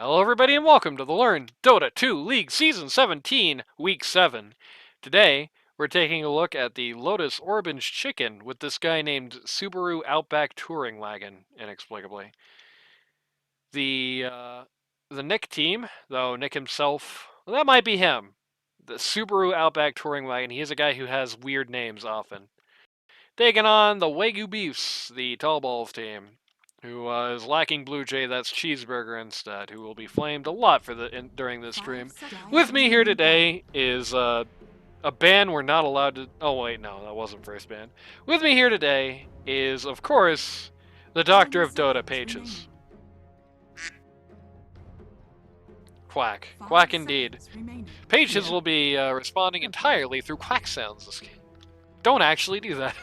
Hello everybody and welcome to the Learn Dota 2 League Season 17, Week 7. Today, we're taking a look at the Lotus Orbange chicken with this guy named Subaru Outback Touring Wagon, inexplicably. The Nick team, though Nick himself, well, that might be him. The Subaru Outback Touring Wagon, he is a guy who has weird names often. Taking on the Wagyu Beefs, the Tallballz team, who is lacking Blue Jay, that's Cheeseburger instead, who will be flamed a lot for during this stream. With me here today is a band we're not allowed to... Oh wait, no, that wasn't first band. With me here today is, of course, the Doctor of Dota, Pages. Quack. Quack indeed. Pages will be responding entirely through quack sounds this game. Don't actually do that.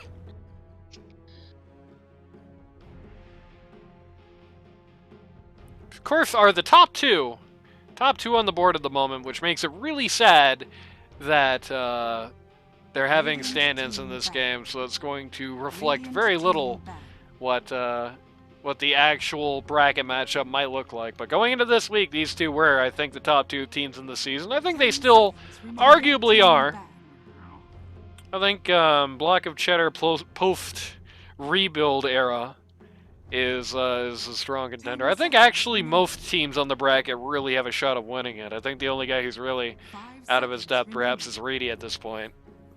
Of course, are the top two on the board at the moment, which makes it really sad that they're having stand-ins in this game, so it's going to reflect very little what the actual bracket matchup might look like. But going into this week, these two were, I think, the top two teams in the season. I think they still arguably are. I think Block of Cheddar post rebuild era is a strong contender. I think actually most teams on the bracket really have a shot of winning it. I think the only guy who's really out of his depth perhaps is Reedy at this point.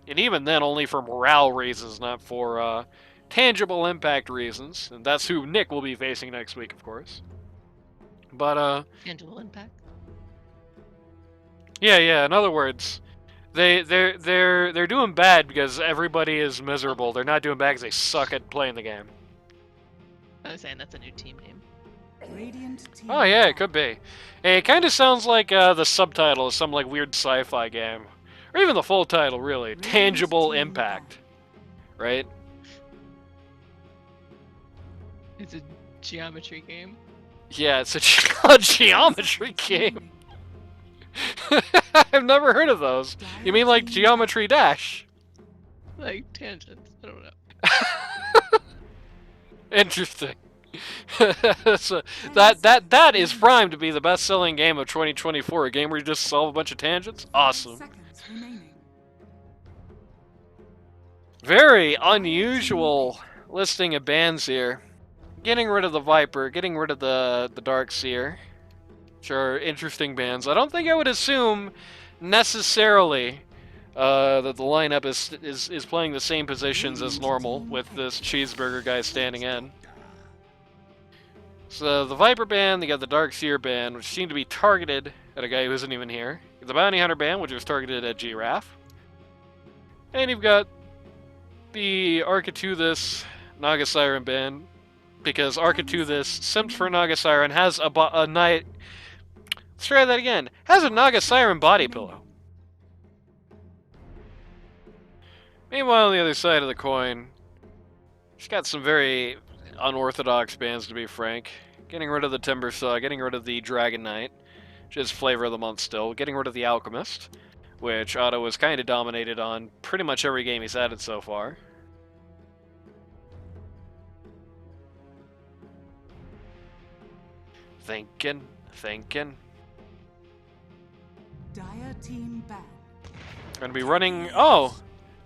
And even then only for morale reasons, not for tangible impact reasons. And that's who Nick will be facing next week, of course. But tangible impact? Yeah, in other words, they're doing bad because everybody is miserable. They're not doing bad because they suck at playing the game. I was saying that's a new team name. Oh yeah, it could be. It kind of sounds like the subtitle of some like weird sci-fi game, or even the full title, really. Tangible Impact, right? It's a geometry game. Yeah, it's a geometry game. I've never heard of those. You mean like Geometry Dash? Like tangents. I don't know. Interesting. So that is primed to be the best-selling game of 2024. A game where you just solve a bunch of tangents. Awesome. Very unusual listing of bands here. Getting rid of the Viper, getting rid of the Darkseer, which are interesting bands. I don't think I would assume necessarily that the lineup is playing the same positions as normal with this Cheeseburger guy standing in. So the Viper band, they got the Darkseer band, which seem to be targeted at a guy who isn't even here. The Bounty Hunter band, which was targeted at Giraffe. And you've got the Archituthis Naga Siren band, because Archituthis simped for Naga Siren, has a night. Let's try that again. Has a Naga Siren body pillow. Meanwhile, on the other side of the coin, she's got some very unorthodox bands, to be frank. Getting rid of the Timbersaw, getting rid of the Dragon Knight, which is flavor of the month still. Getting rid of the Alchemist, which Otto has kind of dominated on pretty much every game he's added so far. Thinking. Dire team back. Gonna be running. Oh!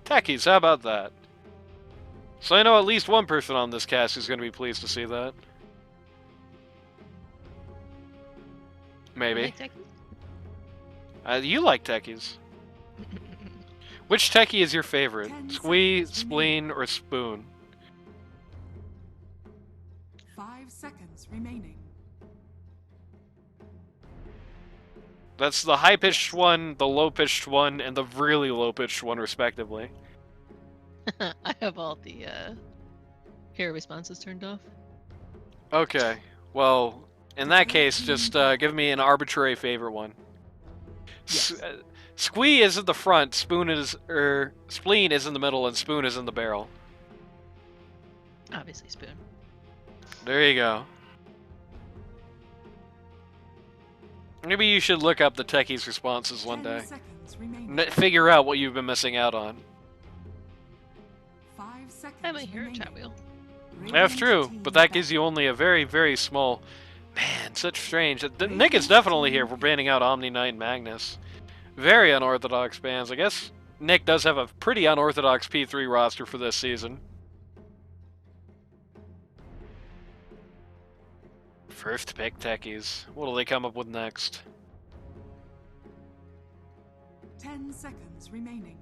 Techies, how about that? So I know at least one person on this cast who's going to be pleased to see that. Maybe. You like techies. Which techie is your favorite? Squee, Spleen, or Spoon? 5 seconds remaining. That's the high-pitched one, the low-pitched one, and the really low-pitched one, respectively. I have all the hair responses turned off. Okay. Well, in that case, just give me an arbitrary favorite one. Yes. Squee is in the front, Spleen is in the middle, and Spoon is in the barrel. Obviously Spoon. There you go. Maybe you should look up the techies' responses one day. Figure out what you've been missing out on. 5 seconds I might hear a chat wheel. That's true, but that gives you only a very, very small Man, such strange. Nick is definitely here for banning out Omni Knight and Magnus. Very unorthodox bans. I guess Nick does have a pretty unorthodox P3 roster for this season. First pick techies. What'll they come up with next? 10 seconds remaining.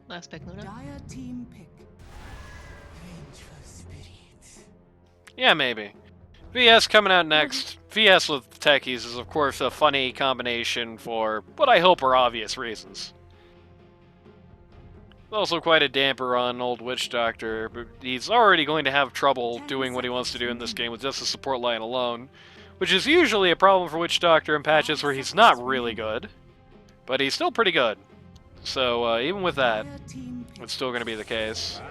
Last pick, Luna. Dire team pick. Yeah, maybe. VS coming out next. VS with techies is, of course, a funny combination for what I hope are obvious reasons. Also quite a damper on old Witch Doctor, but he's already going to have trouble doing what he wants to do in this game with just the support line alone, which is usually a problem for Witch Doctor in patches where he's not really good, but he's still pretty good. So even with that, it's still going to be the case.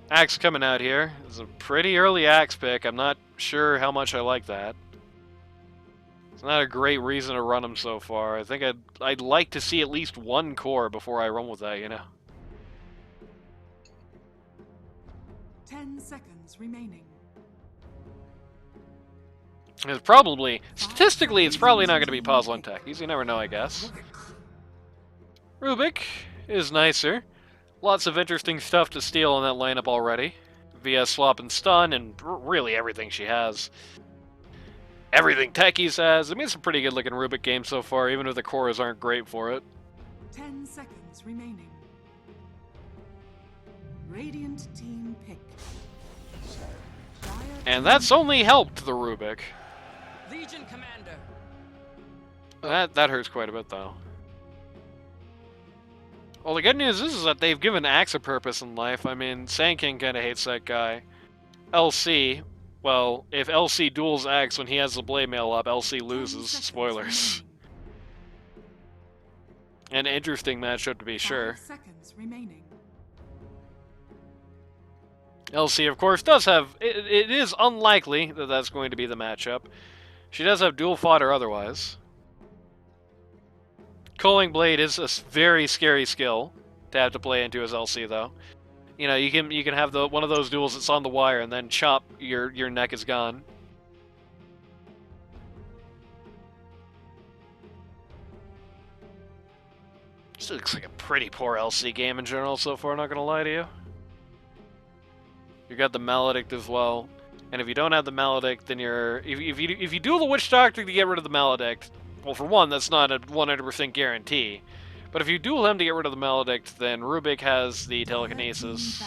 Axe coming out here. It's a pretty early Axe pick. I'm not sure how much I like that. It's not a great reason to run him so far. I think I'd like to see at least one core before I run with that, you know? 10 seconds remaining. It's probably, statistically, it's probably not going to be puzzle and techies. You never know, I guess. Rubik is nicer. Lots of interesting stuff to steal in that lineup already. VS swap and stun, and really everything she has. Everything techies has. I mean, it's a pretty good looking Rubik game so far, even if the cores aren't great for it. 10 seconds remaining. Radiant team pick. And that's only helped the Rubik. Legion Commander. That hurts quite a bit, though. Well, the good news is that they've given Axe a purpose in life. I mean, Sand King kind of hates that guy. LC, well, if LC duels Axe when he has the blade mail up, LC loses. Spoilers. An interesting matchup to be sure. 5 seconds remaining. LC, of course, does have... It is unlikely that that's going to be the matchup. She does have dual fodder otherwise. Culling Blade is a very scary skill to have to play into as LC, though. You know, you can have one of those duels that's on the wire, and then chop, your neck is gone. This looks like a pretty poor LC game in general so far, not gonna lie to you. You got the Maledict as well, and if you don't have the Maledict, then you're... If you duel the Witch Doctor to get rid of the Maledict, well, for one, that's not a 100% guarantee. But if you duel him to get rid of the Maledict, then Rubik has the Telekinesis.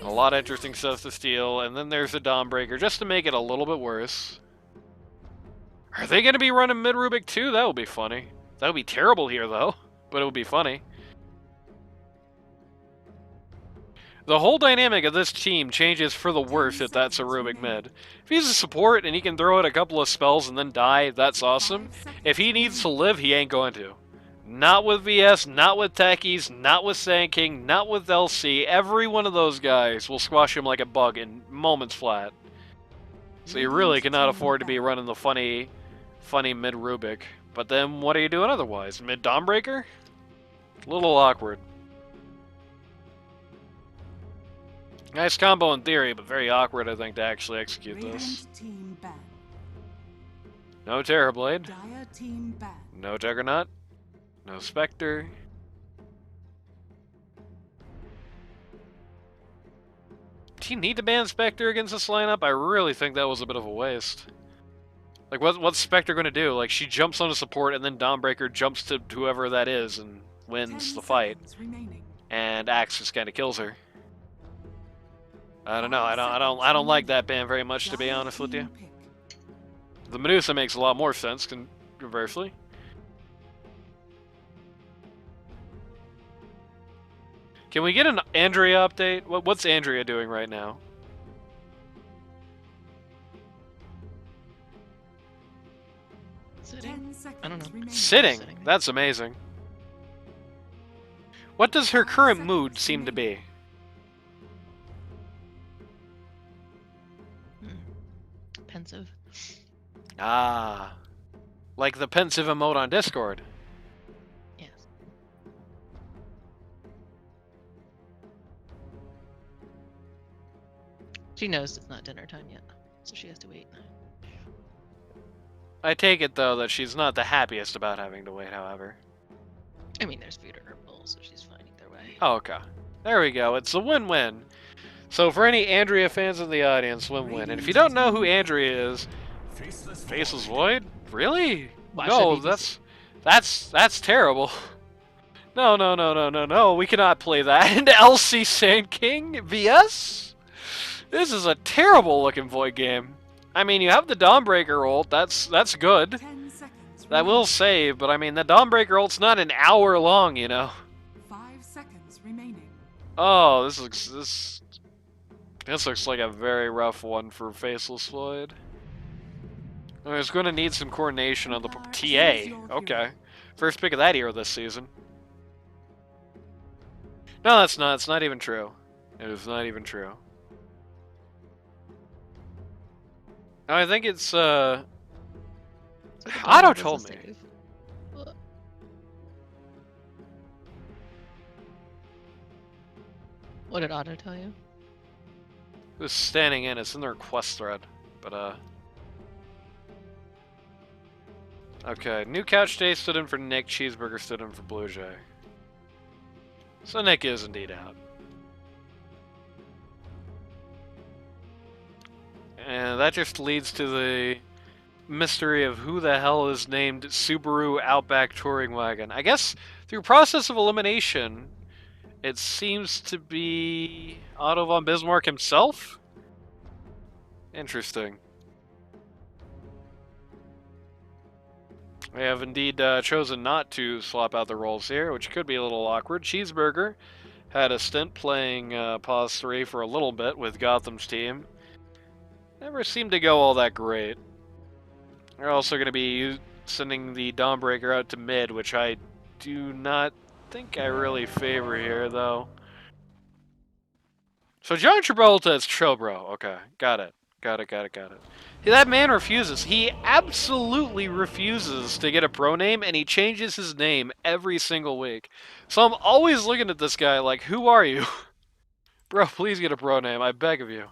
A lot of interesting stuff to steal, and then there's the Dawnbreaker, just to make it a little bit worse. Are they going to be running mid-Rubik too? That would be funny. That would be terrible here, though, but it would be funny. The whole dynamic of this team changes for the worse if that's a Rubik mid. If he's a support and he can throw out a couple of spells and then die, that's awesome. If he needs to live, he ain't going to. Not with VS, not with Techies, not with Sand King, not with LC. Every one of those guys will squash him like a bug in moments flat. So you really cannot afford to be running the funny mid Rubik. But then what are you doing otherwise? Mid Dawnbreaker? A little awkward. Nice combo in theory, but very awkward, I think, to actually execute this. Team ban. No Terrorblade. Dire team ban. No Juggernaut. No Spectre. Do you need to ban Spectre against this lineup? I really think that was a bit of a waste. Like, what's Spectre going to do? Like, she jumps on a support, and then Dawnbreaker jumps to whoever that is and wins the fight. And Axe just kind of kills her. I don't know. I don't like that ban very much, to be honest with you. The Medusa makes a lot more sense, conversely. Can we get an Andrea update? What's Andrea doing right now? Sitting? I don't know. Sitting? That's amazing. What does her current mood seem to be? Pensive. Ah. Like the pensive emote on Discord. Yes. She knows it's not dinner time yet, so she has to wait. I take it, though, that she's not the happiest about having to wait, however. I mean, there's food in her bowl, so she's fine either way. Oh, okay. There we go. It's a win-win. So for any Andrea fans in the audience, win-win. And if you don't know who Andrea is, Faceless Void? Really? Watch No, the that's terrible. No. We cannot play that. And LC Sand King VS? This is a terrible looking Void game. I mean, you have the Dawnbreaker ult. That's good. 10 seconds. That will save, but I mean, the Dawnbreaker ult's not an hour long, you know. 5 seconds remaining. Oh, this looks like a very rough one for Faceless Void. It's going to need some coordination on the TA. Okay. First pick of that hero this season. No, that's not. It's not even true. It is not even true. No, I think it's, Otto told me. What did Otto tell you? It was standing in. It's in their quest thread. But, okay, New Couch Day stood in for Nick, Cheeseburger stood in for Blue Jay. So Nick is indeed out. And that just leads to the mystery of who the hell is named Subaru Outback Touring Wagon. I guess through process of elimination, it seems to be Otto von Bismarck himself? Interesting. We have indeed chosen not to swap out the roles here, which could be a little awkward. Cheeseburger had a stint playing Pause 3 for a little bit with Gotham's team. Never seemed to go all that great. They're also going to be sending the Dawnbreaker out to mid, which I do not think I really favor here, though. So John Travolta is Chobro. Okay, got it. Got it. That man refuses. He absolutely refuses to get a pro name, and he changes his name every single week. So I'm always looking at this guy like, who are you? Bro, please get a pro name. I beg of you.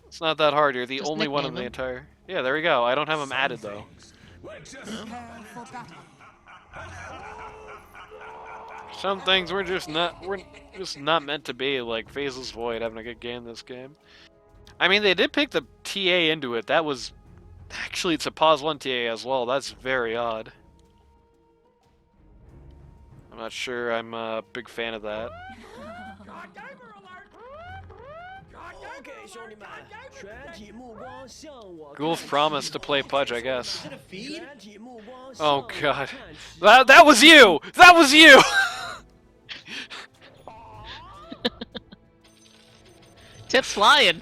It's not that hard. You're the Just only one in nickname the him. entire... Yeah, there we go. I don't have him added, though. Prepare for battle. Some things we're just not meant to be, like Faceless Void having a good game this game. I mean, they did pick the TA into it. That was... Actually, it's a Pause 1 TA as well. That's very odd. I'm not sure I'm a big fan of that. Ghouls promised to play Pudge, I guess. Oh god. That was you! That was you! Tips flying.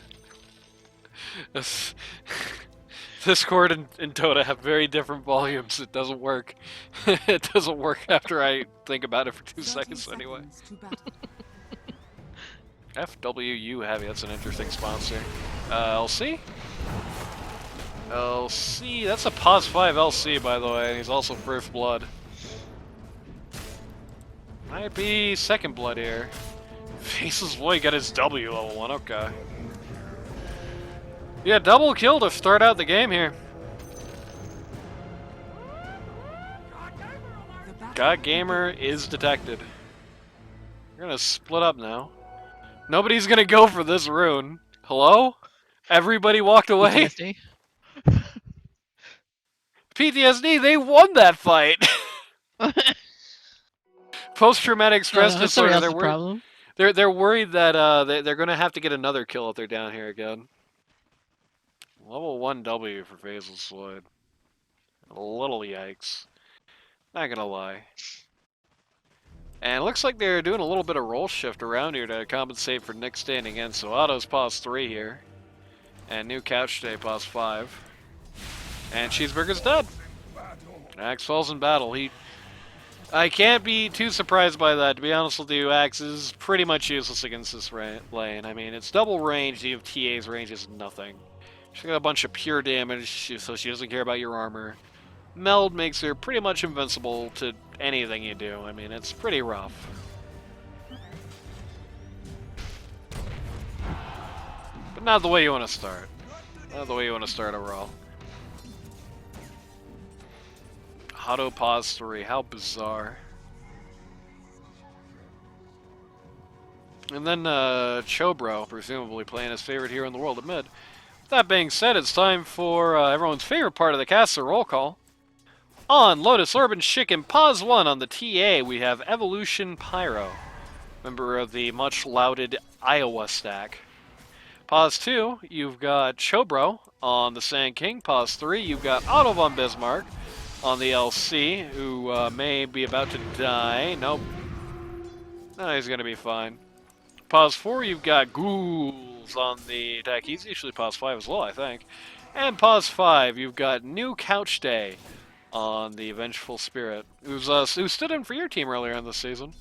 Discord and Dota have very different volumes. It doesn't work. It doesn't work after I think about it for 2 30 seconds anyway. seconds to battle. FWU Heavy, that's an interesting sponsor. LC? LC, that's a Pause 5 LC, by the way, and he's also First Blood. Might be Second Blood here. Faceless Void got his W level 1, okay. Yeah, double kill to start out the game here. The battle God Gamer is detected. We're gonna split up now. Nobody's gonna go for this rune. Hello? Everybody walked away? PTSD. PTSD, they won that fight! Post-traumatic stress That's disorder, somebody they're else's worried, problem. they're worried that they're gonna have to get another kill if they're down here again. Level 1 W for Faceless Void. A little yikes. Not gonna lie. And it looks like they're doing a little bit of roll shift around here to compensate for Nick standing in. So Otto's Pause 3 here. And New Couch Day Pause 5. And Cheeseburger's dead. Axe falls in battle. I can't be too surprised by that. To be honest with you, Axe is pretty much useless against this lane. I mean, it's double range. You have TA's range is nothing. She's got a bunch of pure damage, so she doesn't care about your armor. Meld makes her pretty much invincible to anything you do. I mean, it's pretty rough. But not the way you want to start. Not the way you want to start overall. Auto pause 3. How bizarre. And then Chobro, presumably playing his favorite hero in the world at mid. That being said, it's time for everyone's favorite part of the cast, the roll call. On Lotus, Orbange, Chicken, pause 1 on the TA, we have Evolution Pyro, member of the much lauded Iowa stack. Pause 2, you've got Chobro on the Sand King. Pause 3, you've got Autobahn Bismarck on the LC, who may be about to die. Nope. No, he's going to be fine. Pause 4, you've got Ghouls on the deck. He's usually pause 5 as well, I think. And pause 5, you've got New Couch Day on the Vengeful Spirit, who stood in for your team earlier in the season.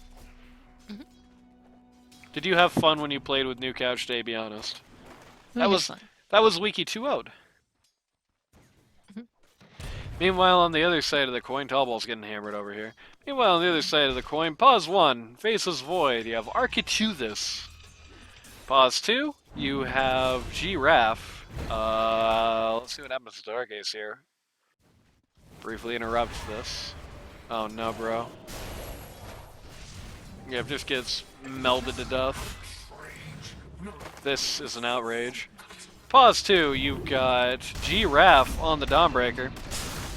Mm-hmm. Did you have fun when you played with New Couch Day, be honest? That was fun. That was Wiki 2-0'd. Mm-hmm. Meanwhile, on the other side of the coin, Tallballz getting hammered over here. Meanwhile, on the other side of the coin, pause 1, Faceless Void, you have Archituthus. Pause 2, you have Giraffe. Let's see what happens to Dargaze here. Briefly interrupt this. Oh no, bro. Yeah, it just gets melded to death. This is an outrage. Pause 2, you've got Giraffe on the Dawnbreaker.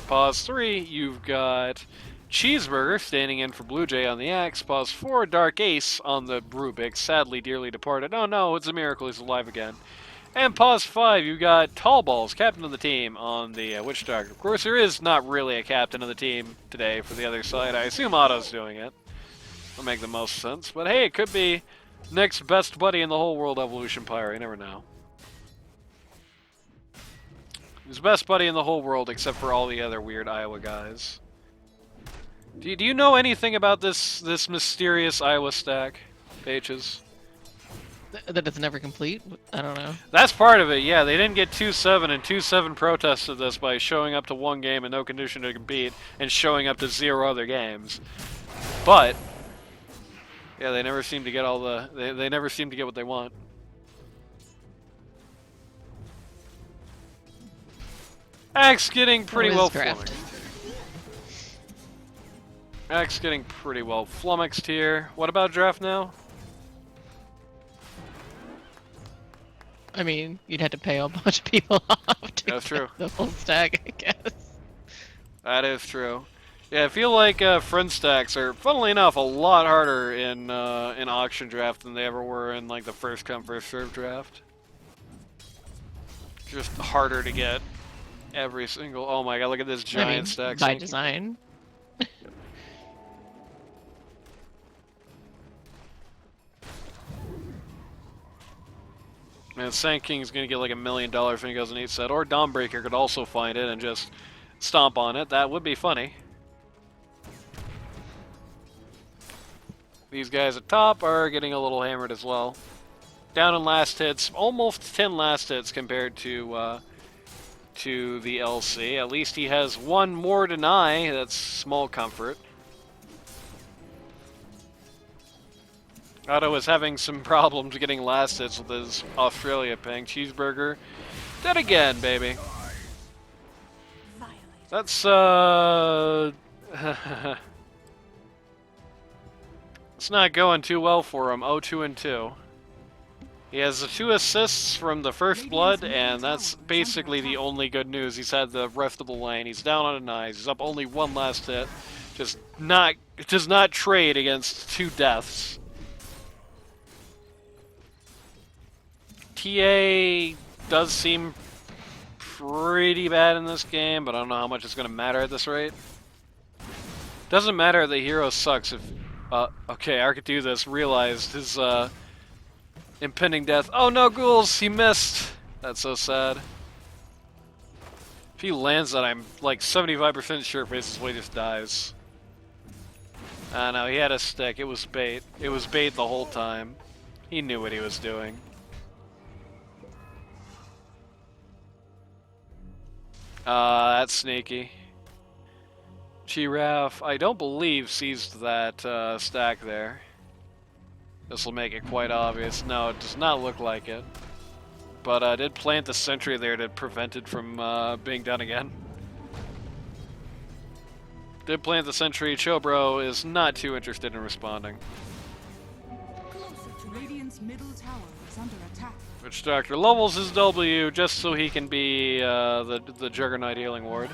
Pause 3, you've got Cheeseburger standing in for Blue Jay on the Axe. Pause 4, Dark Ace on the Rubik, sadly dearly departed. Oh no, it's a miracle he's alive again. And pause 5, you got Tallballz, captain of the team, on the Witch Doctor. Of course, there is not really a captain of the team today for the other side. I assume Otto's doing it. That'll make the most sense. But hey, it could be next best buddy in the whole world, Evolution Pyro. You never know. He's best buddy in the whole world, except for all the other weird Iowa guys. Do you know anything about this mysterious Iowa stack, Pages? That it's never complete? I don't know. That's part of it, yeah. They didn't get 2-7, and 2-7 protested this by showing up to one game in no condition to compete and showing up to 0 other games. But yeah, they never seem to get all the they never seem to get what they want. Axe getting pretty well draft. flummoxed. Axe getting pretty well flummoxed here. What about draft now? I mean, you'd have to pay a bunch of people off to That's true. get the whole stack, I guess. That is true. Yeah, I feel like friend stacks are, funnily enough, a lot harder in auction draft than they ever were in like the first come first serve draft. Just harder to get every single. Oh my god! Look at this giant stack. By design. Man, Sand King's gonna get like $1 million when he goes in each set, or Dawnbreaker could also find it and just stomp on it. That would be funny. These guys at top are getting a little hammered as well. Down in last hits, almost 10 last hits compared to the LC. At least he has one more deny. That's small comfort. Otto is having some problems getting last hits with his Australia ping. Cheeseburger, dead again, baby. That's it's not going too well for him. 0-2-2. He has the 2 assists from the first blood, and that's basically the only good news. He's had the rest of the lane. He's down on a nine. He's up only one last hit. Does not trade against 2 deaths. TA does seem pretty bad in this game, but I don't know how much it's going to matter at this rate. Doesn't matter if the hero sucks if... okay, Archituthus realized his impending death. Oh no, ghouls! He missed! That's so sad. If he lands that, I'm like 75% sure Faceless Void just dies. No, he had a stick. It was bait. It was bait the whole time. He knew what he was doing. That's sneaky. Giraffe, I don't believe seized that stack there. This will make it quite obvious. No, it does not look like it. But I did plant the sentry there to prevent it from being done again. did plant the sentry. Chobro is not too interested in responding. Radiant's middle tower is under attack. Witch Doctor levels his W just so he can be the Juggernaut healing ward.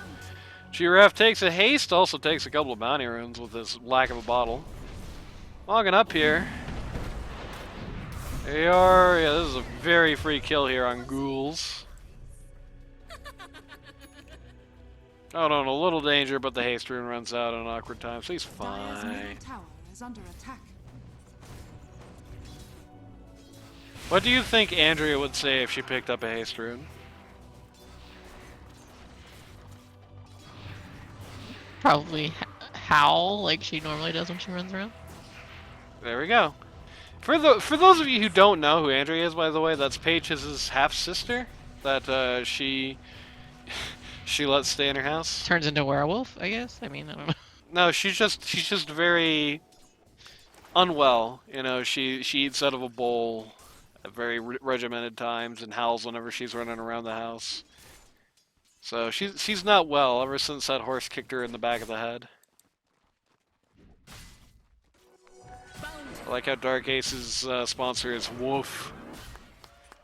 Giraffe takes a haste, also takes a couple of bounty runes with his lack of a bottle. Logging up here. They are, yeah, this is a very free kill here on ghouls. Oh no, a little danger, but the haste rune runs out at an awkward time, so he's Dire's fine. middle tower is under attack. What do you think Andrea would say if she picked up a haste rune? Probably howl like she normally does when she runs around. There we go. For those of you who don't know who Andrea is, by the way, that's Paige's half sister that she lets stay in her house. Turns into a werewolf, I guess. I mean, I don't know. No, she's just very unwell. You know, she eats out of a bowl at very regimented times and howls whenever she's running around the house. So she's not well ever since that horse kicked her in the back of the head. I like how Dark Ace's sponsor is Woof.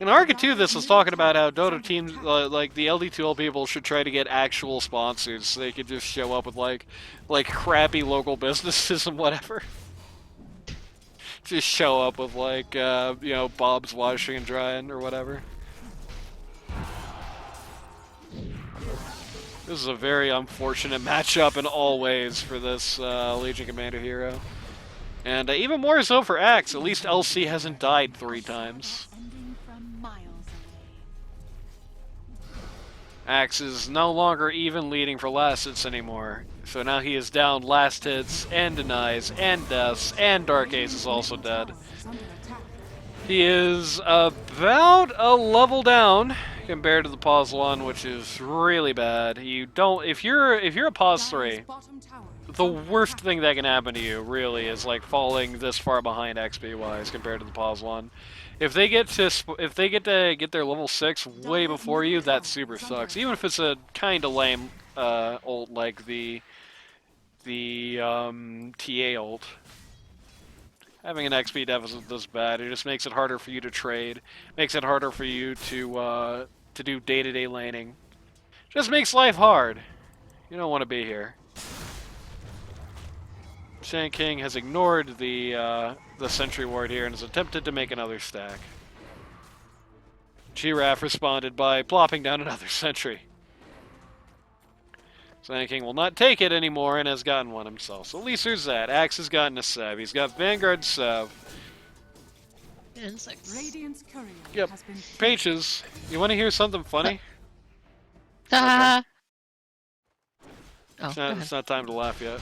In Arca 2, this was talking about how Dota teams, like the LD2L people, should try to get actual sponsors so they could just show up with like crappy local businesses and whatever. Just show up with like you know, Bob's Washing and Drying or whatever. This is a very unfortunate matchup in all ways for this Legion Commander hero. And even more so for Axe. At least LC hasn't died 3 times. Ending from miles away. Axe is no longer even leading for last hits anymore. So now he is down last hits, and denies, and deaths, and Dark Ace is also dead. Is under attack. He is about a level down compared to the pause 1, which is really bad. You don't if you're a pause 3, Dire's bottom tower is the under worst attack. thing that can happen to you really is like falling this far behind XP wise compared to the pause 1. If they get to get their level 6 way before you, that super sucks. Even if it's a kind of lame ult like the TA ult. Having an XP deficit this bad, it just makes it harder for you to trade. Makes it harder for you to do day-to-day laning. Just makes life hard. You don't want to be here. Sand King has ignored the sentry ward here and has attempted to make another stack. Giraffe responded by plopping down another sentry. Sand King will not take it anymore and has gotten one himself. So at least there's that. Axe has gotten a Sev. He's got Vanguard Sev. And 6. Radiant's courier Yep. has been killed. Pages, you want to hear something funny? Ah! Oh, It's go not, ahead. it's not time to laugh yet.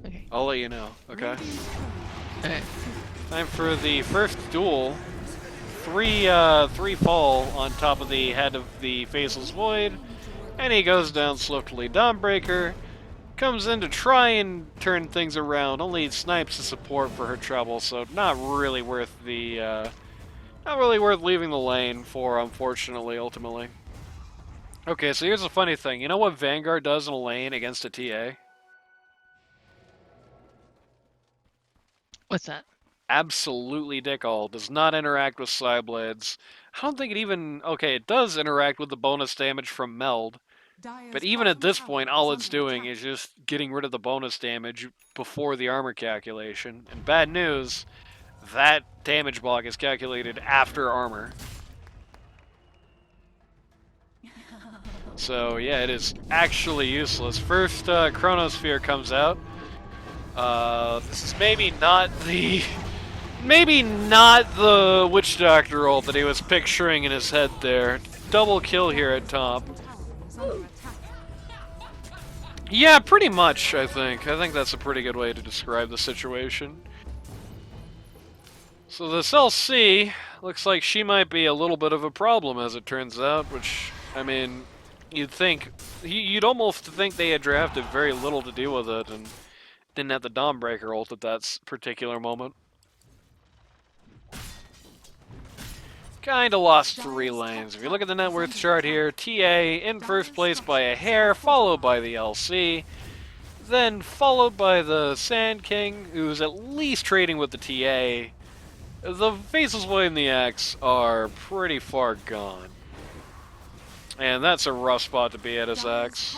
Okay. I'll let you know, okay? Radiant's courier Okay. Time for the first duel. Three fall on top of the head of the Faceless Void, and he goes down swiftly. Dawnbreaker comes in to try and turn things around. Only snipes the support for her trouble, so not really worth the not really worth leaving the lane for, unfortunately, ultimately. Okay, so here's the funny thing. You know what Vanguard does in a lane against a TA? What's that? Absolutely dick all. Does not interact with Psyblades. I don't think it even... Okay, it does interact with the bonus damage from Meld. Dire's But even at bottom this tower point, is all under it's doing attack. is just getting rid of the bonus damage before the armor calculation. And bad news, that damage block is calculated after armor. So yeah, it is actually useless. First Chronosphere comes out. This is maybe not the Witch Doctor ult that he was picturing in his head there. Double kill here at top. Tower is under attack. Yeah, pretty much, I think. I think that's a pretty good way to describe the situation. So this LC looks like she might be a little bit of a problem, as it turns out, which, I mean, you'd almost think they had drafted very little to deal with it and didn't have the Dawnbreaker ult at that particular moment. Kinda lost 3 lanes. If you look at the net worth chart here, TA in first place by a hair, followed by the LC. then followed by the Sand King, who's at least trading with the TA. The Faceless Blade and the Axe are pretty far gone. And that's a rough spot to be at as Axe.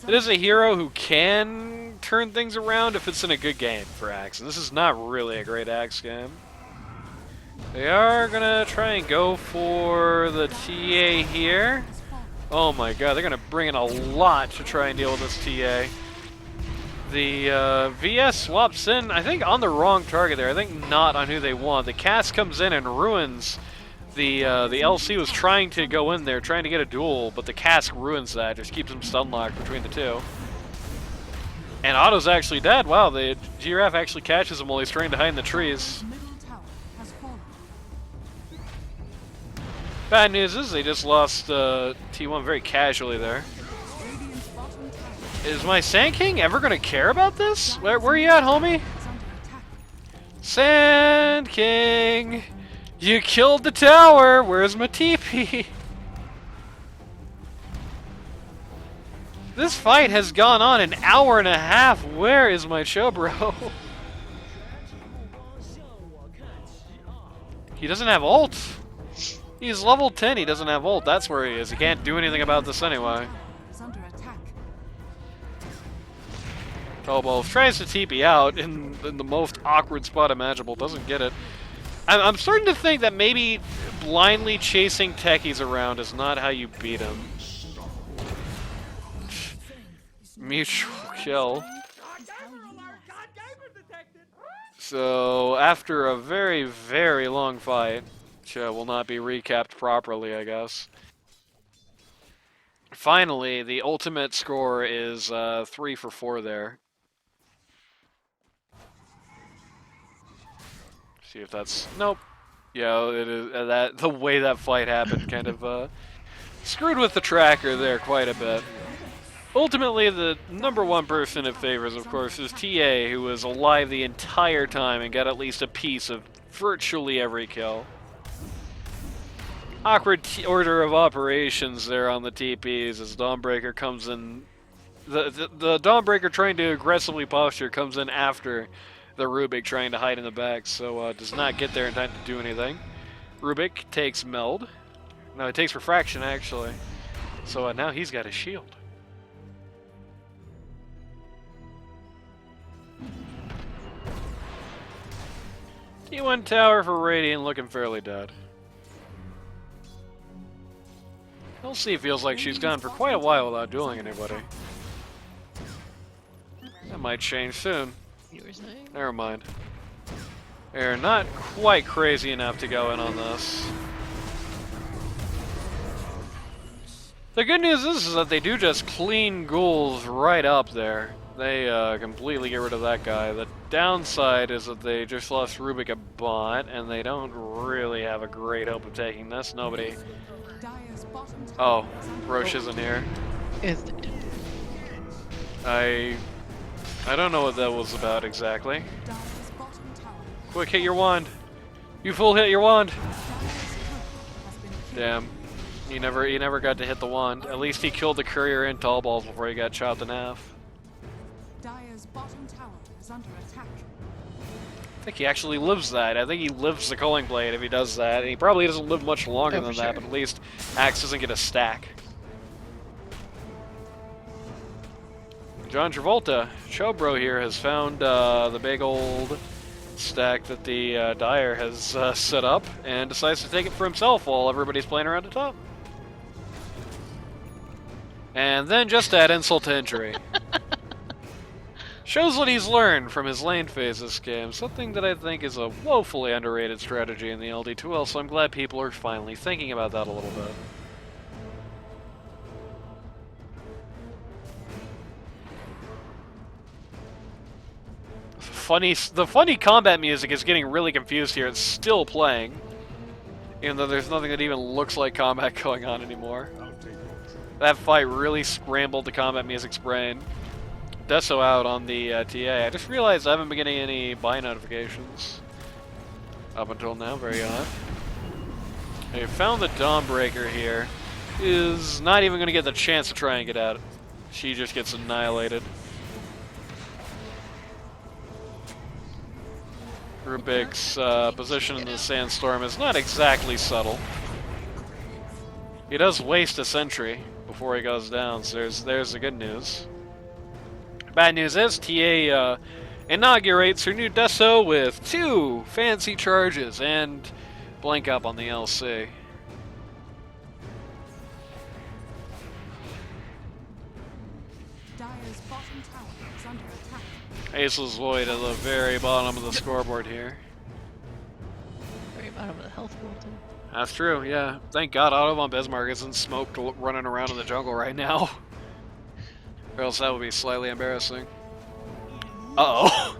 It is a hero who can turn things around if it's in a good game for Axe, and this is not really a great Axe game. They are gonna try and go for the TA here. Oh my god, they're gonna bring in a lot to try and deal with this TA. The VS swaps in, I think, on the wrong target there. I think not on who they want. The cast comes in and ruins the LC was trying to go in there, trying to get a duel, but the cask ruins that, just keeps him stun locked between the two. And Otto's actually dead. Wow, the giraffe actually catches him while he's trying to hide in the trees. Bad news is they just lost T1 very casually there. Is my Sand King ever gonna care about this? Where are you at, homie? Sand King! You killed the tower! Where's my TP? This fight has gone on an hour and a half. Where is my Chobro? He doesn't have ult. He's level 10, he doesn't have ult. That's where he is. He can't do anything about this anyway. Tallballz tries to TP out in the most awkward spot imaginable. Doesn't get it. I'm starting to think that maybe blindly chasing techies around is not how you beat him. Mutual kill. So, after a very, very long fight, which will not be recapped properly, I guess. Finally, the ultimate score is 3 for 4 there. See if that's... Nope. Yeah, it is, that the way that fight happened kind of screwed with the tracker there quite a bit. Ultimately, the #1 person it favors, of course, is TA, who was alive the entire time and got at least a piece of virtually every kill. Awkward order of operations there on the TPs as Dawnbreaker comes in. The Dawnbreaker trying to aggressively posture comes in after the Rubik trying to hide in the back, so does not get there in time to do anything. Rubik takes Meld. No, it takes Refraction, actually. So now he's got a shield. T1 tower for Radiant looking fairly dead. LC feels like she's gone for quite a while without dueling anybody. That might change soon. Never mind. They're not quite crazy enough to go in on this. The good news is that they do just clean ghouls right up there. They completely get rid of that guy. The downside is that they just lost Rubik a bot, and they don't really have a great hope of taking this. Nobody... Oh, Roche isn't here. I don't know what that was about exactly. Quick, hit your wand. You fool, hit your wand. Damn. He never got to hit the wand. At least he killed the courier and Tallballz before he got chopped in half. Dire's bottom tower is under attack. I think he actually lives that. I think he lives the Culling Blade if he does that. And he probably doesn't live much longer than that, but at least Axe doesn't get a stack. John Travolta, Chobro here, has found the big old stack that the Dire has set up and decides to take it for himself while everybody's playing around the top. And then just add insult to injury. Shows what he's learned from his lane phase this game, something that I think is a woefully underrated strategy in the LD2L, so I'm glad people are finally thinking about that a little bit. The funny combat music is getting really confused here. It's still playing, even though there's nothing that even looks like combat going on anymore. That fight really scrambled the combat music's brain. Deso out on the TA. I just realized I haven't been getting any buy notifications up until now. Very odd. They found the Dawnbreaker here. Is not even going to get the chance to try and get out. She just gets annihilated. Rubik's position in the sandstorm is not exactly subtle. He does waste a sentry before he goes down, so there's the good news. Bad news is TA inaugurates her new Deso with 2 fancy charges and blank up on the LC. Dire's bottom tower is under attack. Aceless Void at the very bottom of the scoreboard here. Very bottom of the health pool too. That's true, yeah. Thank God Otto von Bismarck isn't smoked running around in the jungle right now. Or else that would be slightly embarrassing. Uh-oh.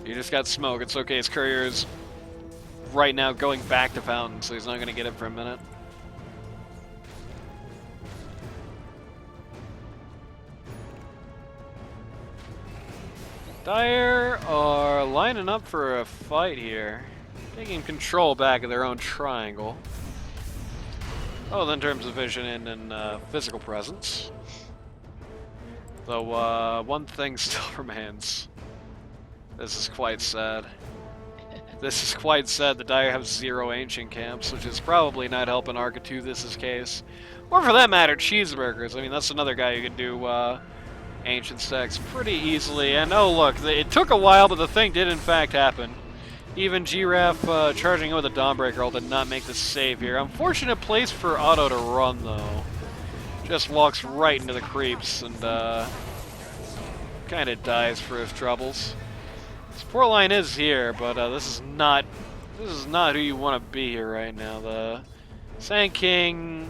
You just got smoke. It's okay. His courier is right now going back to Fountain, so he's not going to get it for a minute. Dire are lining up for a fight here. Taking control back of their own triangle. Oh, in terms of vision and physical presence. Though, one thing still remains. This is quite sad. This is quite sad. The Dire have 0 ancient camps, which is probably not helping Architeuthis' case. Or for that matter, Cheeseburgers. I mean, that's another guy who can do ancient stacks pretty easily. And oh look, it took a while, but the thing did in fact happen. Even Giraffe charging in with a Dawnbreaker ult did not make the save here. Unfortunate place for Otto to run though. Just walks right into the creeps and kind of dies for his troubles. Support line is here, but this is not who you want to be here right now. The Sand King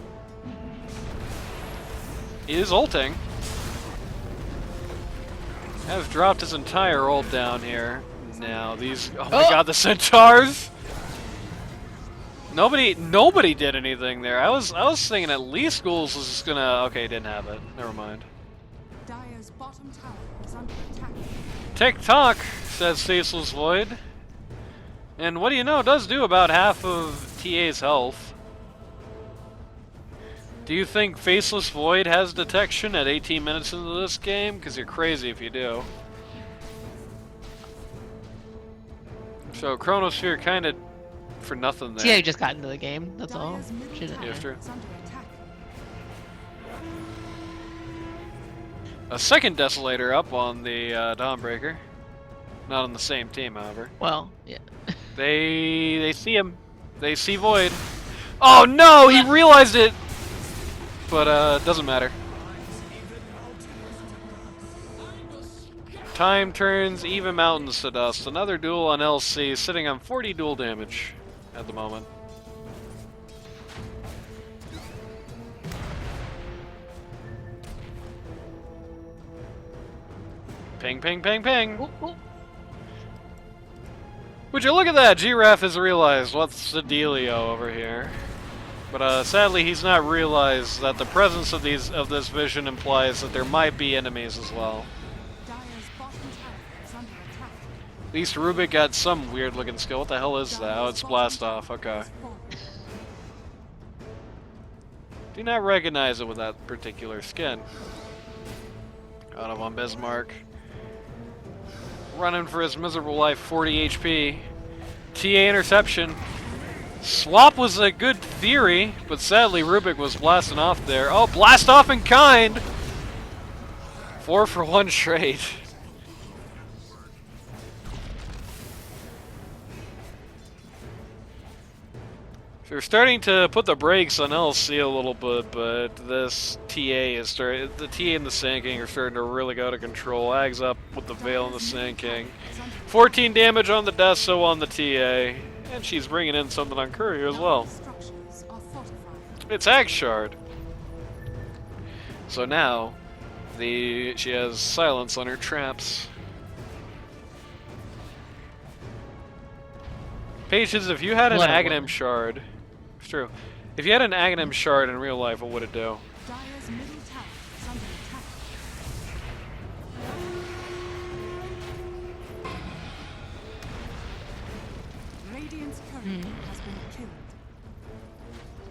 is ulting. Has dropped his entire ult down here. Now these, oh my God, the centaurs! Nobody did anything there. I was thinking at least Ghouls was just gonna. Okay, didn't have it. Never mind. Dire's bottom tower is under attack. Tick-tock, says Faceless Void. And what do you know, it does do about half of TA's health. Do you think Faceless Void has detection at 18 minutes into this game? Because you're crazy if you do. So Chronosphere kind of for nothing there. TA just got into the game, that's all. Dire's middle Shouldn't- tower Yeah, true. is under attack. A second Desolator up on the Dawnbreaker. Not on the same team, however. Well, yeah. They see him. They see Void. Oh no, he realized it! But it doesn't matter. Time turns even mountains to dust. Another duel on LC, sitting on 40 duel damage at the moment. Ping, ping, ping, ping. Ooh, ooh. Would you look at that? Giraffe has realized what's the dealio over here. But sadly, he's not realized that the presence of this vision implies that there might be enemies as well. Dire's bottom tower is under attack. At least Rubik got some weird-looking skill. What the hell is that? Oh, it's Blast Off. Okay. Do not recognize it with that particular skin. Otto von Bismarck. Running for his miserable life, 40 HP. TA interception. Swap was a good theory, but sadly Rubik was blasting off there. Oh, blast off in kind! 4 for 1 straight. So we're starting to put the brakes on LC a little bit, but this TA is starting. The TA and the Sand King are starting to really go out of control. Ags up with the Veil and the Sand King. 14 damage on the Deso on the TA, and she's bringing in something on Courier as well. Structures are fortified. It's Ag Shard. So now, she has silence on her traps. Patience, if you had an What a Aghanim woman. Shard, it's true. If you had an Aghanim Shard in real life, what would it do? Dire's middle tower is under attack. Radiant's courier has been killed.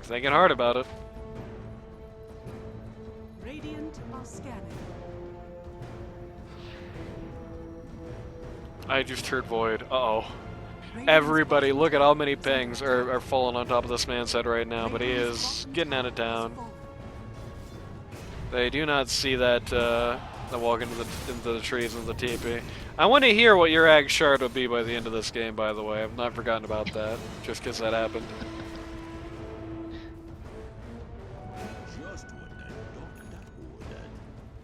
Thinking hard about it. Radiant are scanning. I just heard Void. Uh-oh. Everybody, look at how many pings are falling on top of this man's head right now, but he is getting out of town. They do not see that, walk into the trees and the teepee. I want to hear what your ag shard would be by the end of this game, by the way. I've not forgotten about that, just because that happened.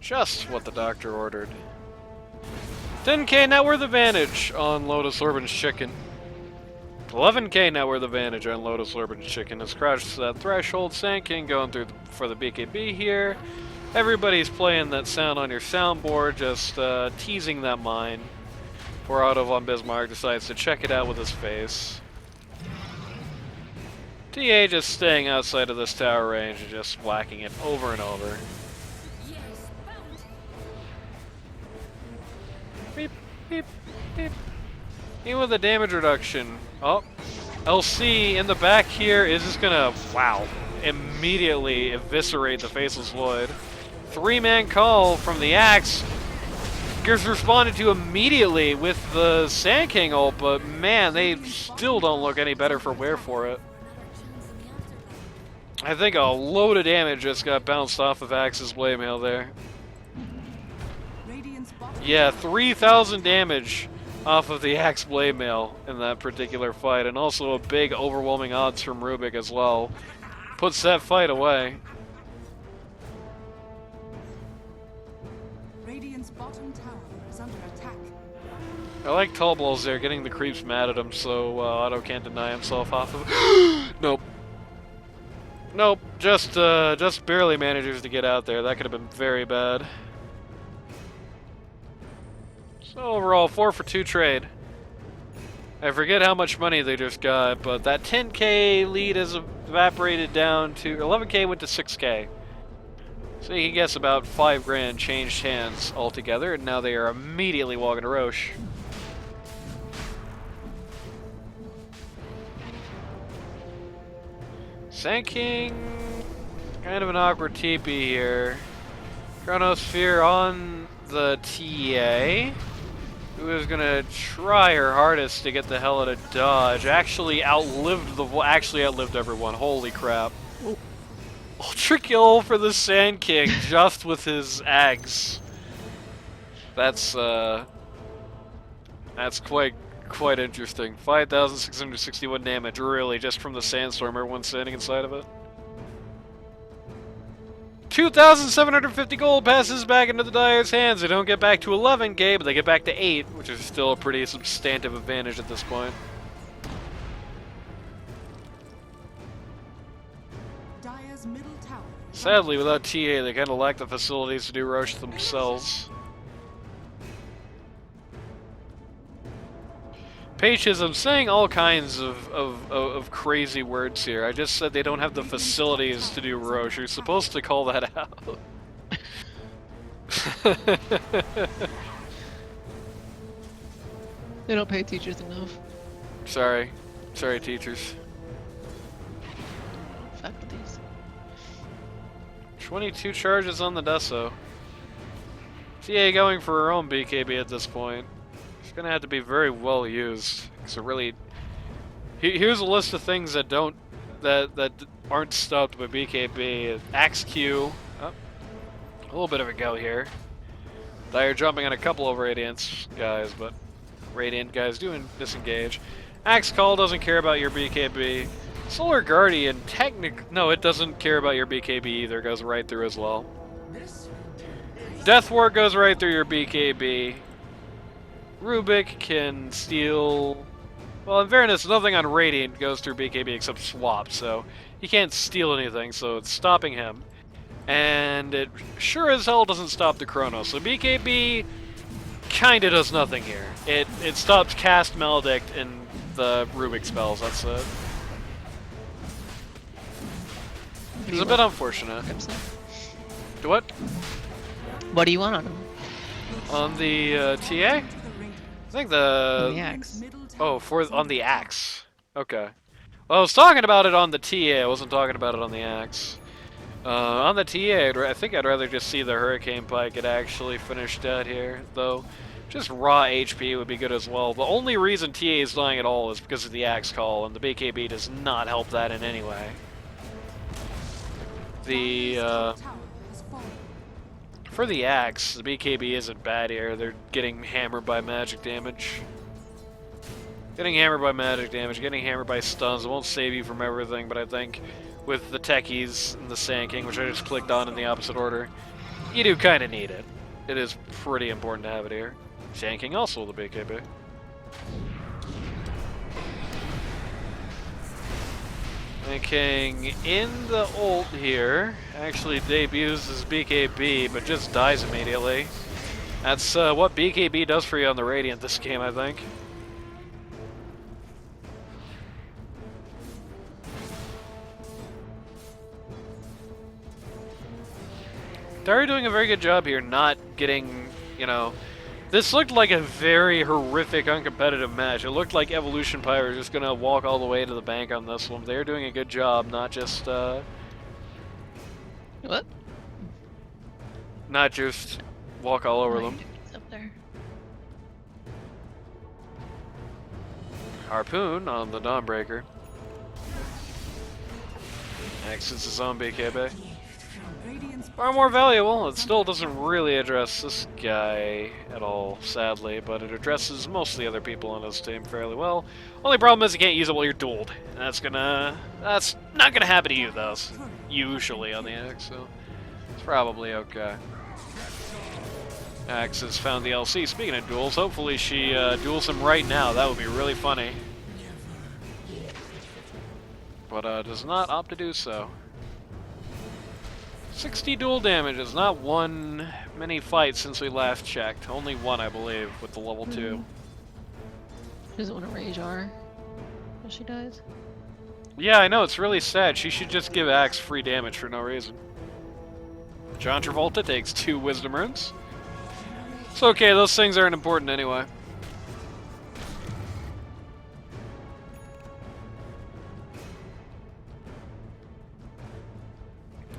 Just what the doctor ordered. 10k net worth advantage on Lotus Orbange Chicken. 11k net worth advantage on Lotus Orbange Chicken. Has crashed that threshold. Sand King going through for the BKB here. Everybody's playing that sound on your soundboard, just teasing that mine. Poor Otto von Bismarck decides to check it out with his face. TA just staying outside of this tower range and just whacking it over and over. Beep, beep, beep. Even with the damage reduction. Oh, LC in the back here is just gonna, wow, immediately eviscerate the Faceless Void. 3-man call from the Axe. Gets responded to immediately with the Sand King ult, but man, they still don't look any better for wear for it. I think a load of damage just got bounced off of Axe's Blade Mail there. Yeah, 3,000 damage off of the Axe Blade Mail in that particular fight, and also a big overwhelming odds from Rubik as well. Puts that fight away. Radiant's bottom tower is under attack. I like Tallballz there, getting the creeps mad at him so Otto can't deny himself off of Nope. Nope, just barely manages to get out there. That could have been very bad. So overall, 4 for 2 trade. I forget how much money they just got, but that 10k lead has evaporated down to 11k went to 6k. So you can guess about 5 grand changed hands altogether, and now they are immediately walking to Roche. Sand King, kind of an awkward TP here. Chronosphere on the TA, who is gonna try her hardest to get the hell out of dodge. Actually outlived everyone. Holy crap! Ultra kill for the Sand King just with his Ags. That's quite interesting. 5,661 damage, really, just from the sandstorm, everyone standing inside of it. 2,750 gold passes back into the Dyer's hands. They don't get back to 11k, but they get back to 8, which is still a pretty substantive advantage at this point. Dyer's middle tower. Sadly, without TA, they kind of lack the facilities to do Roche themselves. Pages, I'm saying all kinds of crazy words here. I just said they don't have the facilities to do Roche. You're supposed to call that out. They don't pay teachers enough. Sorry. Sorry, teachers. Faculties. 22 charges on the Deso. TA going for her own BKB at this point. It's gonna have to be very well used. So really, here's a list of things that aren't stopped by BKB. Axe Q, oh, a little bit of a go here. Dyer jumping on a couple of Radiance guys, but Radiant guys doing disengage. Axe Call doesn't care about your BKB. Solar Guardian, no, it doesn't care about your BKB either. It goes right through as well. Death Ward goes right through your BKB. Rubik can steal... Well, in fairness, nothing on Radiant goes through BKB except swap, so he can't steal anything, so it's stopping him. And it sure as hell doesn't stop the Chrono, so BKB kinda does nothing here. It stops Cast Maledict and the Rubik spells, that's it. It's a bit unfortunate. Do what? What do you want on him? On the TA? I think the... On the Axe. Oh, on the Axe. Okay. Well, I was talking about it on the TA, I wasn't talking about it on the Axe. On the TA, I think I'd rather just see the Hurricane Pike get actually finished dead here, though. Just raw HP would be good as well. The only reason TA is dying at all is because of the Axe Call, and the BKB does not help that in any way. The, Dire's top tower has fallen. for the Axe, the BKB isn't bad here. They're getting hammered by magic damage. Getting hammered by magic damage, getting hammered by stuns. It won't save you from everything, but I think with the techies and the Sand King, which I just clicked on in the opposite order, you do kind of need it. It is pretty important to have it here. Sand King also with the BKB. Sand King in the ult here actually debuts his BKB, but just dies immediately. That's what BKB does for you on the Radiant this game, I think. They're doing a very good job here not getting, you know... This looked like a very horrific, uncompetitive match. It looked like Evolution Pyre was just going to walk all the way to the bank on this one. They're doing a good job, not just, What? not just walk all over them. It's up there. Harpoon on the Dawnbreaker. Exits his own BKB. Radiant's Far more valuable. It still doesn't really address this guy at all, sadly, but it addresses most of the other people on his team fairly well. Only problem is you can't use it while you're dueled. And that's not gonna happen to you though, usually on the Axe, so it's probably okay. Axe has found the LC. Speaking of duels, hopefully she duels him right now. That would be really funny. But does not opt to do so. 60 duel damage is not won many fights since we last checked. Only one, I believe, with the level 2. She doesn't want to rage R when she dies. Yeah, I know, it's really sad. She should just give Axe free damage for no reason. John Travolta takes 2 wisdom runes. It's okay, those things aren't important anyway.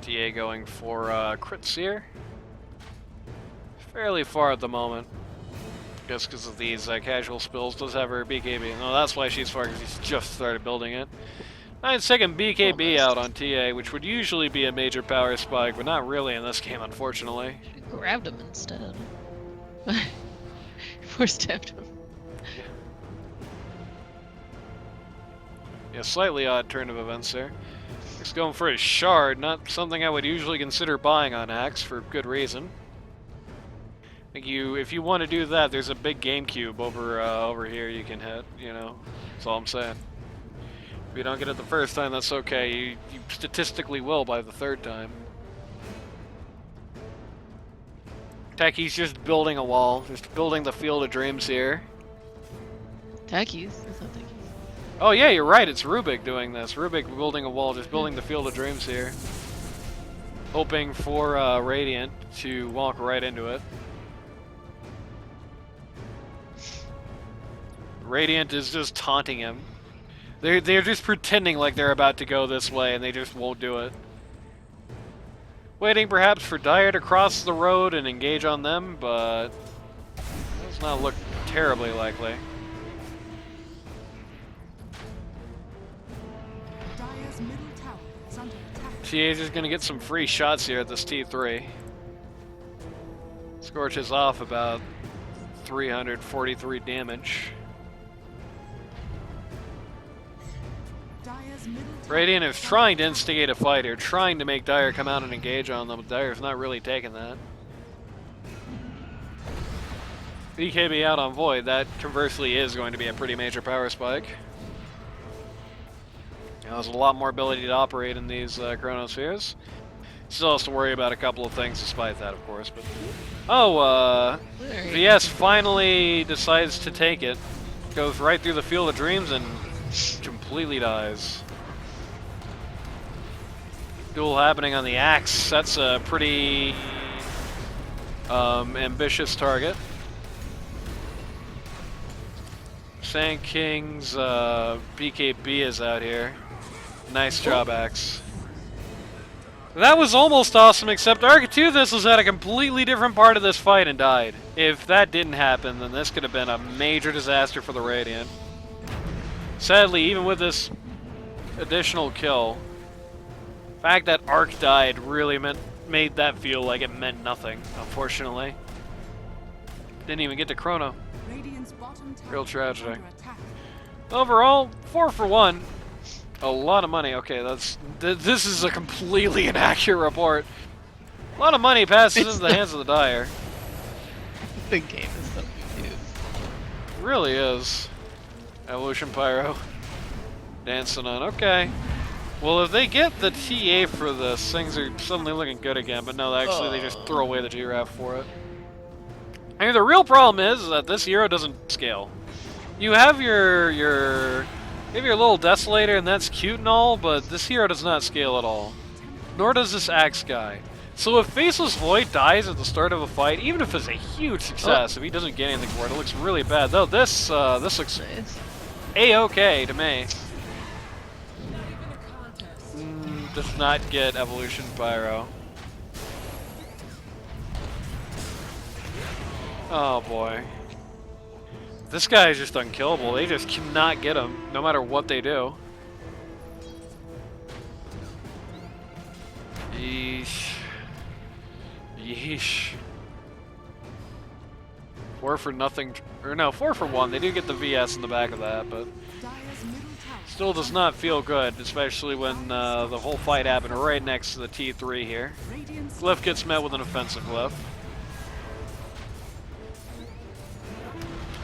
TA going for crits here. Fairly far at the moment. Just because of these casual spills. Does have her BKB. No, that's why she's far, because she's just started building it. 9-second BKB out on TA, which would usually be a major power spike, but not really in this game, unfortunately. She grabbed him instead. Force tapped him. Yeah, slightly odd turn of events there. He's going for his shard, not something I would usually consider buying on Axe for good reason. I think if you want to do that, there's a big GameCube over here you can hit, you know. That's all I'm saying. If you don't get it the first time, that's okay. You statistically will by the third time. Techie's just building a wall, just building the Field of Dreams here. Techies? That's not techies. Oh yeah, you're right, it's Rubik doing this. Rubik building a wall, just building the Field of Dreams here. Hoping for Radiant to walk right into it. Radiant is just taunting him. They're just pretending like they're about to go this way and they just won't do it. Waiting perhaps for Dire to cross the road and engage on them, but does not look terribly likely. Dire's middle tower is under attack. TA's just gonna get some free shots here at this T3. Scorches off about 343 damage. Dire's middle tower Radiant is trying to instigate a fight here, trying to make Dire come out and engage on them, but Dire's not really taking that. BKB out on Void, that conversely is going to be a pretty major power spike. You know, there's a lot more ability to operate in these Chronospheres. Still has to worry about a couple of things despite that, of course. But VS finally decides to take it. Goes right through the Field of Dreams and completely dies. Duel happening on the Axe. That's a pretty ambitious target. Sand King's BKB is out here. Nice job, Axe. That was almost awesome, except Architeuthis was at a completely different part of this fight and died. If that didn't happen, then this could have been a major disaster for the Radiant. Sadly, even with this additional kill, the fact that Arc died really made that feel like it meant nothing, unfortunately. Didn't even get to Chrono. Radiant's bottom tower Real is tragedy. under attack. Overall, 4 for 1. A lot of money. Okay, this is a completely inaccurate report. A lot of money passes into the hands of the Dire. The game is so confused. It really is. Evolution Pyro. Dancing on. Okay. Well, if they get the TA for this, things are suddenly looking good again. But no, actually, they just throw away the Giraffe for it. I mean, the real problem is that this hero doesn't scale. You have your little Desolator, and that's cute and all, but this hero does not scale at all. Nor does this Axe guy. So if Faceless Void dies at the start of a fight, even if it's a huge success, if he doesn't get anything for it, it looks really bad. Though this looks Nice. A-okay to me. Does not get Evolution Pyro. Oh boy. This guy is just unkillable. They just cannot get him, no matter what they do. Yeesh. Yeesh. 4 for nothing, or no, 4 for 1. They do get the VS in the back of that, but Dire's middle tower still does not feel good, especially when the whole fight happened right next to the T3 here. Radiant's Glyph gets met with an offensive Glyph.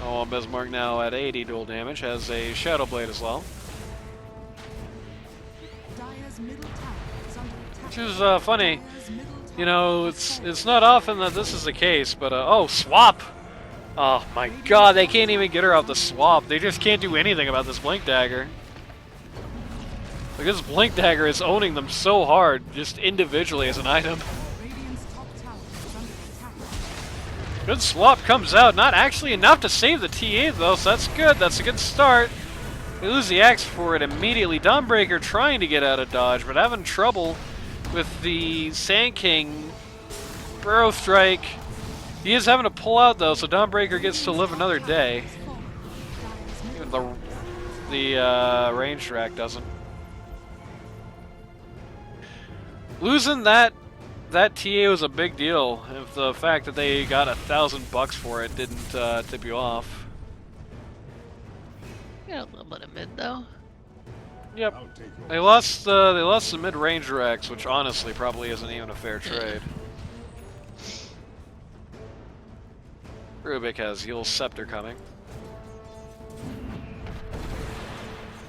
Oh, Bismarck now at 80 dual damage, has a Shadow Blade as well. Dire's middle tower is under attack. Which is funny. Dire's middle tower You know, has it's not often that this is the case, but oh, swap! Oh my god, they can't even get her out the swap. They just can't do anything about this Blink Dagger. Like, this Blink Dagger is owning them so hard, just individually as an item. Radiant's top tower is under attack. Good swap comes out, not actually enough to save the TA though, so that's good, that's a good start. They lose the axe for it immediately. Dawnbreaker trying to get out of dodge, but having trouble with the Sand King Burrow Strike. He is having to pull out though, so Dawnbreaker gets to live another day. Even the range rack doesn't. Losing that TA was a big deal. If the fact that they got $1,000 for it didn't tip you off. Got a little bit of mid though. Yep. They lost the mid-range racks, which honestly probably isn't even a fair trade. Rubik has Heal Scepter coming.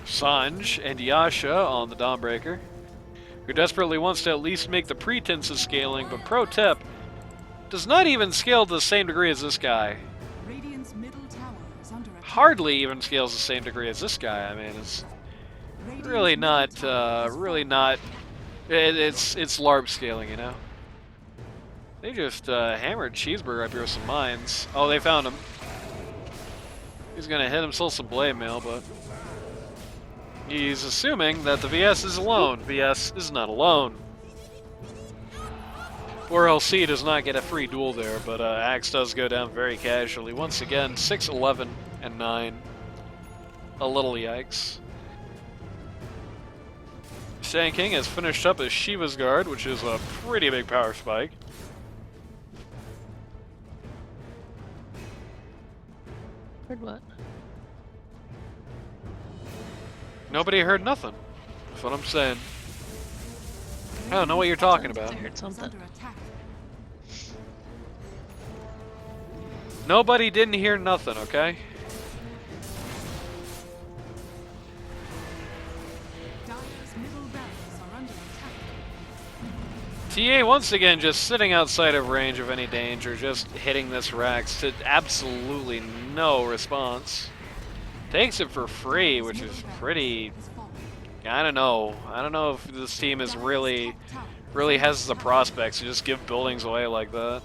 Sanj and Yasha on the Dawnbreaker, who desperately wants to at least make the pretense of scaling, but pro tip, does not even scale to the same degree as this guy. Radiant's middle tower is under attack. Hardly even scales the same degree as this guy. I mean, it's Radiant's really middle not, tower is really not, it's LARP scaling, you know? They just hammered Cheeseburger up here with some mines. Oh, they found him. He's gonna hit himself some blade mail, but he's assuming that the VS is alone. VS is not alone. Or LC does not get a free duel there, but Axe does go down very casually. Once again, 6, 11, and 9. A little yikes. Sand King has finished up his Shiva's Guard, which is a pretty big power spike. Heard what? Nobody heard nothing. That's what I'm saying. I don't know what you're talking about. I heard is something. under attack. Nobody didn't hear nothing, okay? Dire's middle barracks are under attack. TA once again just sitting outside of range of any danger, just hitting this Rax to absolutely no response. Takes it for free, which is pretty... I don't know. I don't know if this team is really has the prospects to just give buildings away like that.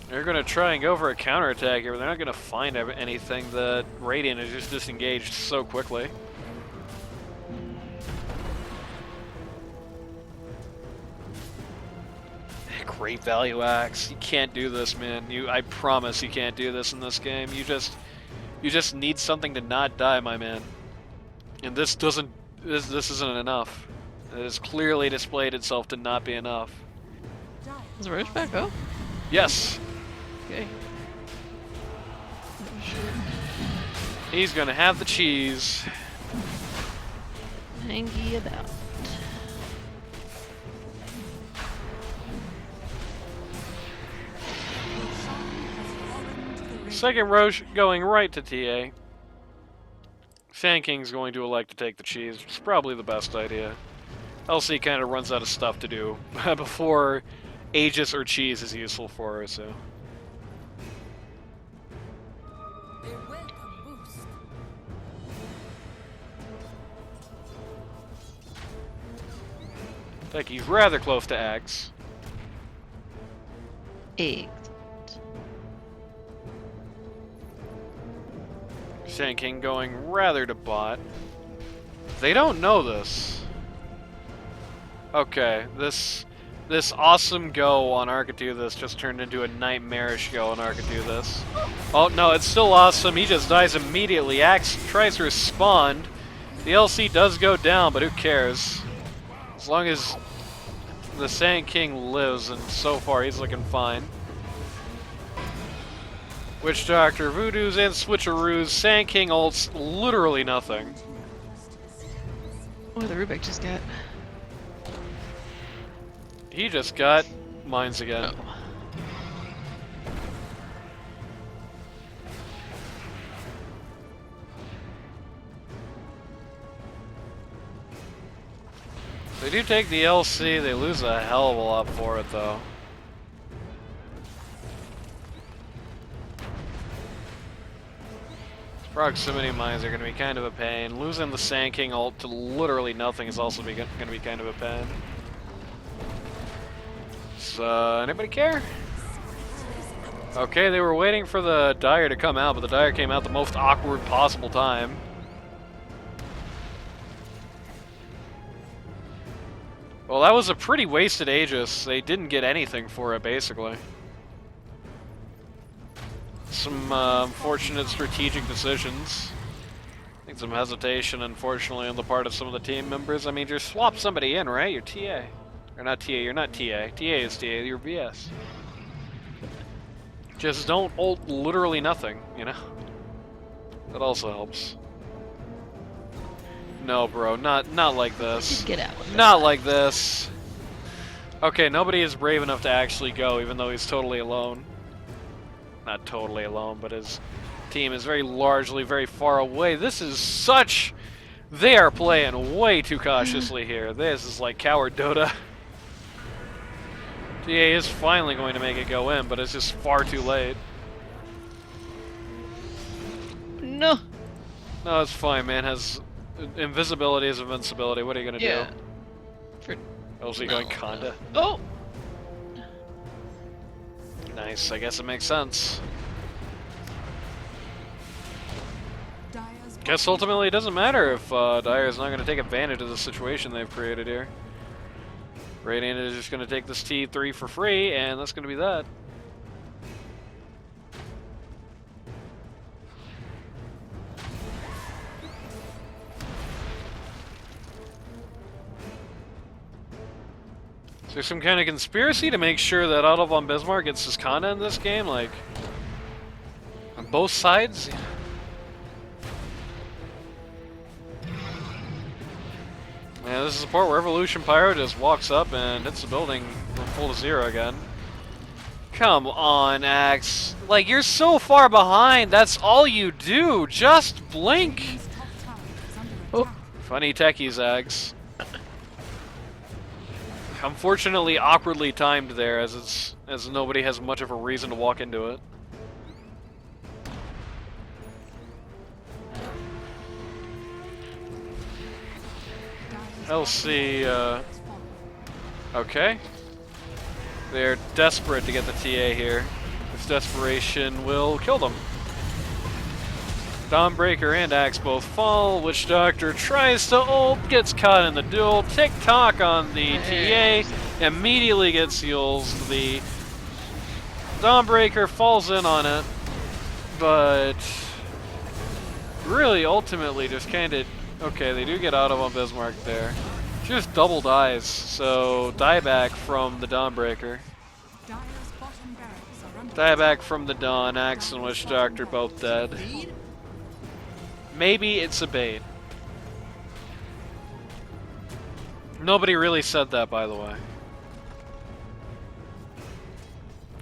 They're going to try and go for a counterattack here, but they're not going to find anything. The Radiant is just disengaged so quickly. great value axe. You can't do this, man. I promise you can't do this in this game. You just need something to not die, my man. And this isn't enough. It has clearly displayed itself to not be enough. Is Roche back up? Yes. Okay. Oh, shit. He's gonna have the cheese. Hangy about. Second Roche going right to TA. Sand King's going to elect to take the cheese. It's probably the best idea. LC kind of runs out of stuff to do before Aegis or cheese is useful for her, so. A welcome boost. Becky's rather close to Axe. Eggs. Sand King going rather to bot. They don't know this. Okay, this awesome go on Arcaduthus just turned into a nightmarish go on Arcaduthus. Oh no, it's still awesome. He just dies immediately. Axe tries to respond. The LC does go down, but who cares? As long as the Sand King lives, and so far he's looking fine. Witch Doctor, Voodoos, and Switcheroos. Sand King ults literally nothing. Oh, the Rubik just got. He just got mines again. Oh. They do take the LC, they lose a hell of a lot for it though. Proximity mines are going to be kind of a pain. Losing the Sand King ult to literally nothing is also going to be kind of a pain. So, anybody care? Okay, they were waiting for the Dire to come out, but the Dire came out the most awkward possible time. Well, that was a pretty wasted Aegis. They didn't get anything for it, basically. Some unfortunate strategic decisions. I think some hesitation, unfortunately, on the part of some of the team members. I mean, just swap somebody in, right? You're TA. Or not TA, you're not TA. TA is TA, you're BS. Just don't ult literally nothing, you know? That also helps. No, bro, not like this. Just get out. Not like this. Okay, nobody is brave enough to actually go, even though he's totally alone. Not totally alone, but his team is very largely very far away. This is such... They are playing way too cautiously here. This is like coward Dota. TA is finally going to make it go in, but it's just far too late. No. No, it's fine, man. Has invisibility is invincibility. What are you gonna do? For... LZ going Conda. Oh! Nice, I guess it makes sense. Guess ultimately it doesn't matter if Dire is not going to take advantage of the situation they've created here. Radiant is just going to take this T3 for free, and that's going to be that. Is there some kind of conspiracy to make sure that Otto von Bismarck gets his Kana in this game? Like, on both sides? Yeah, this is the part where Evolution Pyro just walks up and hits the building from full to zero again. Come on, Axe. Like, you're so far behind. That's all you do. Just blink. Oh, funny techies, Axe. Unfortunately, awkwardly timed there, as nobody has much of a reason to walk into it. LC, okay. They're desperate to get the TA here. This desperation will kill them. Dawnbreaker and Axe both fall. Witch Doctor tries to ult, gets caught in the duel. Tick-tock on the TA. immediately gets heals. The Dawnbreaker falls in on it, but really ultimately just kind of, okay, they do get auto on Bismarck there. Just double dies, so dieback from the Dawnbreaker. Dire's bottom barracks are under Dieback from the Dawn, Axe and Witch Doctor both dead. Maybe it's a bait. Nobody really said that, by the way.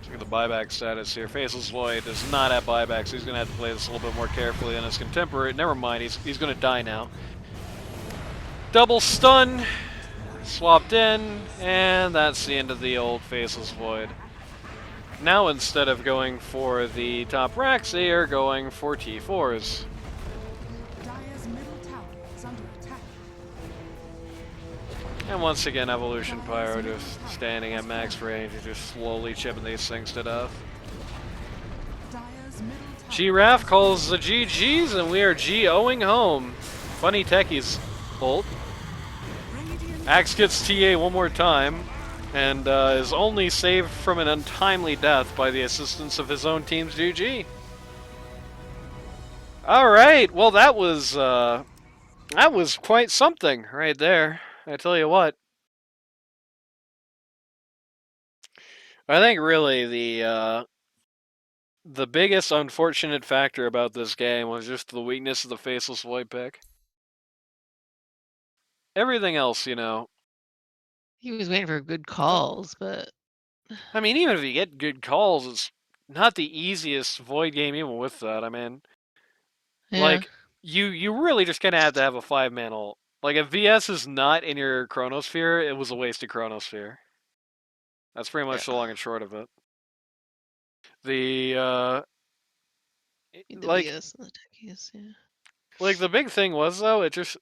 Look at the buyback status here. Faceless Void is not at buyback, so he's going to have to play this a little bit more carefully than his contemporary. Never mind, he's going to die now. Double stun, swapped in, and that's the end of the old Faceless Void. Now instead of going for the top racks, they are going for T4s. Dire's middle tower is under attack. And once again, Evolution Pyro just standing at max range and just slowly chipping these things to death. Dire's middle tower. G-Raf calls the GGs, and we are G-0ing home. Funny Techie's ult. Radiant Axe gets TA one more time, and is only saved from an untimely death by the assistance of his own team's GG. Alright, well that was quite something right there, I tell you what. I think really the biggest unfortunate factor about this game was just the weakness of the Faceless Void pick. Everything else, you know, He was waiting for good calls, but I mean, even if you get good calls, it's not the easiest Void game even with that. I mean, yeah. like, you really just kind of have to have a 5-man ult. Like, if VS is not in your Chronosphere, it was a wasted Chronosphere. That's pretty much the long and short of it. The, The like, VS and the techies, yeah. like the big thing was though, it just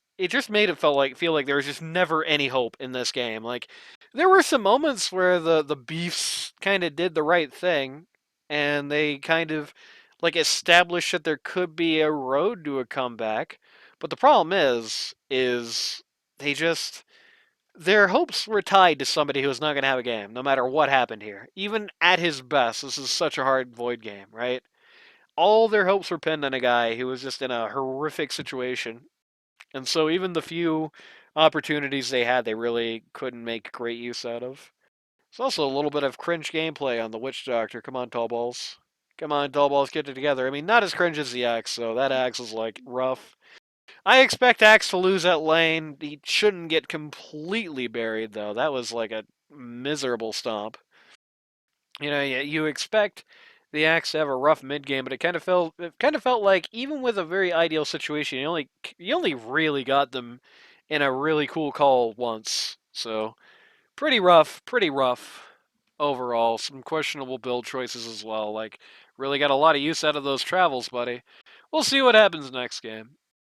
made it feel like there was just never any hope in this game. Like, there were some moments where the beefs kind of did the right thing, and they kind of like established that there could be a road to a comeback. But the problem is they just their hopes were tied to somebody who was not going to have a game, no matter what happened here. Even at his best, this is such a hard Void game, right? All their hopes were pinned on a guy who was just in a horrific situation. And so even the few opportunities they had, they really couldn't make great use out of. There's also a little bit of cringe gameplay on the Witch Doctor. Come on, Tallballz. Come on, Tallballz, get it together. I mean, not as cringe as the Axe, so that Axe is, like, rough. I expect Axe to lose that lane. He shouldn't get completely buried, though. That was, like, a miserable stomp. You know, you expect the Axe to have a rough mid game, but it kind of felt like even with a very ideal situation, you only really got them in a really cool call once. So pretty rough overall. Some questionable build choices as well. Like, really got a lot of use out of those travels, buddy. We'll see what happens next game.